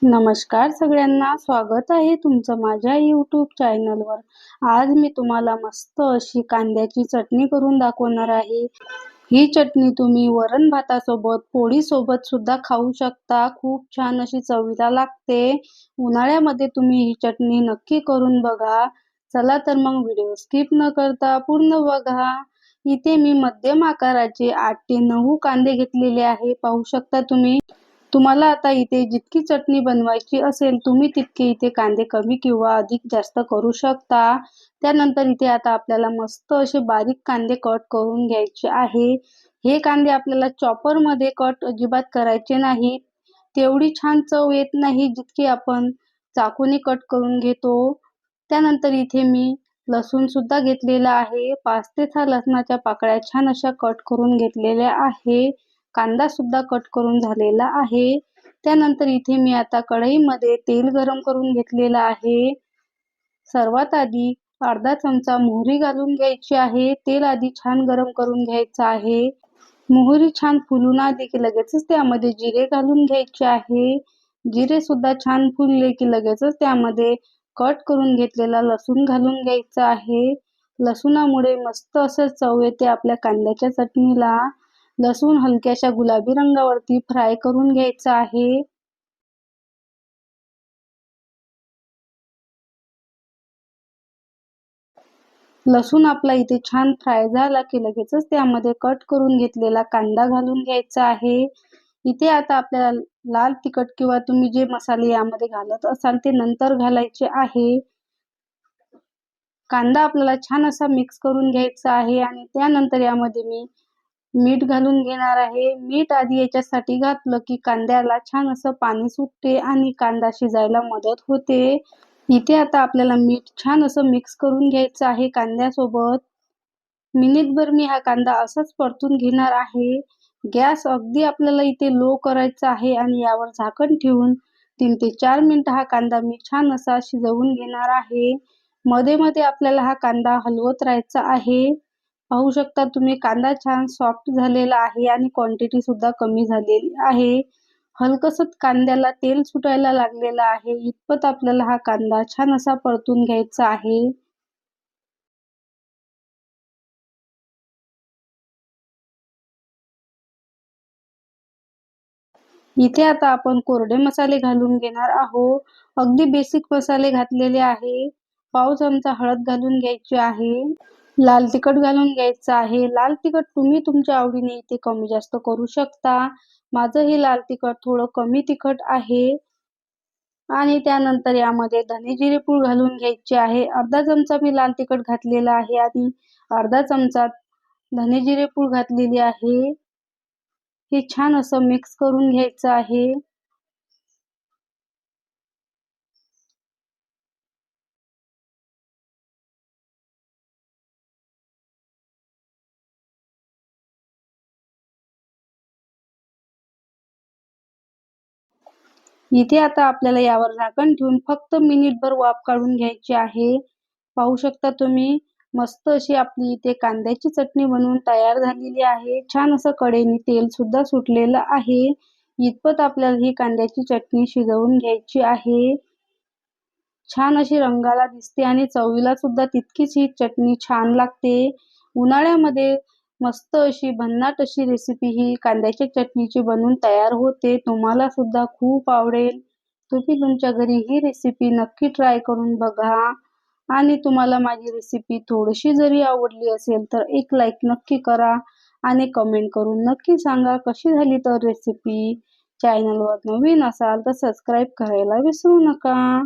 नमस्कार सगळ्यांना, स्वागत आहे तुमचं माझ्या यूट्यूब चॅनलवर। आज मी तुम्हाला मस्त अशी कांद्याची चटणी करून दाखवणार आहे। ही चटणी तुम्ही वरण भातासोबत, पोळीसोबत सुद्धा खाऊ शकता। खूप छान अशी चवीला लागते। उन्हाळ्यामध्ये तुम्ही ही चटणी नक्की करून बघा। चला तर मग व्हिडिओ स्किप न करता पूर्ण बघा। इथे मी मध्यम आकाराचे 8 ते 9 कांदे घेतलेले आहे, पाहू शकता तुम्ही। तुम्हाला आता इथे जितकी चटणी बनवायची असेल तुम्ही तितके इथे कांदे कमी किंवा अधिक जास्त करू शकता। त्यानंतर इथे आता आपल्याला मस्त असे बारीक कांदे कट करून घ्यायचे आहे। हे कांदे आपल्याला चॉपरमध्ये कट अजिबात करायचे नाही, तेवढी छान चव येत नाही जितकी आपण चाकूने कट करून घेतो। त्यानंतर इथे मी लसूण सुद्धा घेतलेला आहे। 5 ते 6 लसणाच्या पाकळ्या छान अशा कट करून घेतलेल्या आहे। कांदा सुद्धा कट करून झालेला आहे। त्यानंतर इथे मी आता कढईमध्ये तेल गरम करून घेतलेला आहे। सर्वात आधी अर्धा चमचा मोहरी घालून घ्यायची आहे। तेल आधी छान गरम करून घ्यायचं आहे। मोहरी छान फुलून आली की लगेचच त्यामध्ये जिरे घालून घ्यायचे आहे। जिरे सुद्धा छान फुलले की लगेचच त्यामध्ये कट करून घेतलेला लसूण घालून घ्यायचा आहे। लसूणामुळे मस्त असं चव येते आपल्या कांद्याच्या चटणीला। लसूण हलक्याशा गुलाबी रंगावरती फ्राय करून घ्यायचा आहे। लसूण आपला इथे छान फ्राय झाला की लगेचच त्यामध्ये कट करून घेतलेला कांदा घालून घ्यायचा आहे। इथे आता आपल्याला लाल तिखट किंवा तुम्ही जे मसाले यामध्ये घालत असाल ते नंतर घालायचे आहे। कांदा आपल्याला छान असा मिक्स करून घ्यायचा आहे आणि त्यानंतर यामध्ये मी मीठ घालून घेणार आहे। मीठ आधी याच्यासाठी घातलं की कांद्याला छान असं पाणी सुटते आणि कांदा शिजायला मदत होते। इथे आता आपल्याला मीठ छान असं मिक्स करून घ्यायचं आहे कांद्यासोबत। मिनिटभर मी हा कांदा असाच परतून घेणार आहे। गॅस अगदी आपल्याला इथे लो करायचा आहे आणि यावर झाकण ठेवून 3 ते 4 मिनिटं हा कांदा मी छान असा शिजवून घेणार आहे। मध्ये मध्ये आपल्याला हा कांदा हलवत राहायचा आहे। पाहू शकता तुम्ही कांदा छान सॉफ्ट झालेला आहे आणि क्वांटिटी सुद्धा कमी झालेली आहे। हलकसं कांद्याला तेल सुटायला लागलेलं आहे, इतपत आपल्याला हा कांदा छान असा परतून घ्यायचा आहे। इथे आता आपण कोरडे मसाले घालून घेणार आहोत। अगदी बेसिक मसाले घातलेले आहे। पाव चमचा हळद घालून घ्यायची आहे। लाल तिखट घालून घ्यायचं आहे। लाल तिखट तुम्ही तुमच्या आवडीने इथे कमी जास्त करू शकता। माझं हे लाल तिखट थोडं कमी तिखट आहे। आणि त्यानंतर यामध्ये धने जिरे पूड घालून घ्यायची आहे। अर्धा चमचा मी लाल तिखट घातलेला आहे आणि अर्धा चमचा धने जिरे पूड घातलेली आहे। हे छान असं मिक्स करून घ्यायचं आहे। इथे आता आपल्याला यावर झाकण ठेवून फक्त मिनिटभर वाफ काढून घ्यायची आहे। पाहू शकता तुम्ही मस्त अशी आपली इथे कांद्याची चटणी बनवून तयार झालेली आहे। छान असं कढईने तेल सुद्धा सुटलेलं आहे। इतपत आपल्याला ही कांद्याची चटणी शिजवून घ्यायची आहे। छान अशी रंगाला दिसते आणि चवीला सुद्धा तितकीच ही चटणी छान लागते। उन्हाळ्यामध्ये मस्त अशी भन्नाट अशी रेसिपी ही कांद्याच्या चटणीची बनवून तयार होते। तुम्हाला सुद्धा खूप आवडेल। तुम्ही तुमच्या घरी ही रेसिपी नक्की ट्राय करून बघा आणि तुम्हाला माझी रेसिपी थोडीशी जरी आवडली असेल तर एक लाईक नक्की करा आणि कमेंट करून नक्की सांगा कशी झाली तर रेसिपी। चॅनलवर नवीन असाल तर सबस्क्राईब करायला विसरू नका।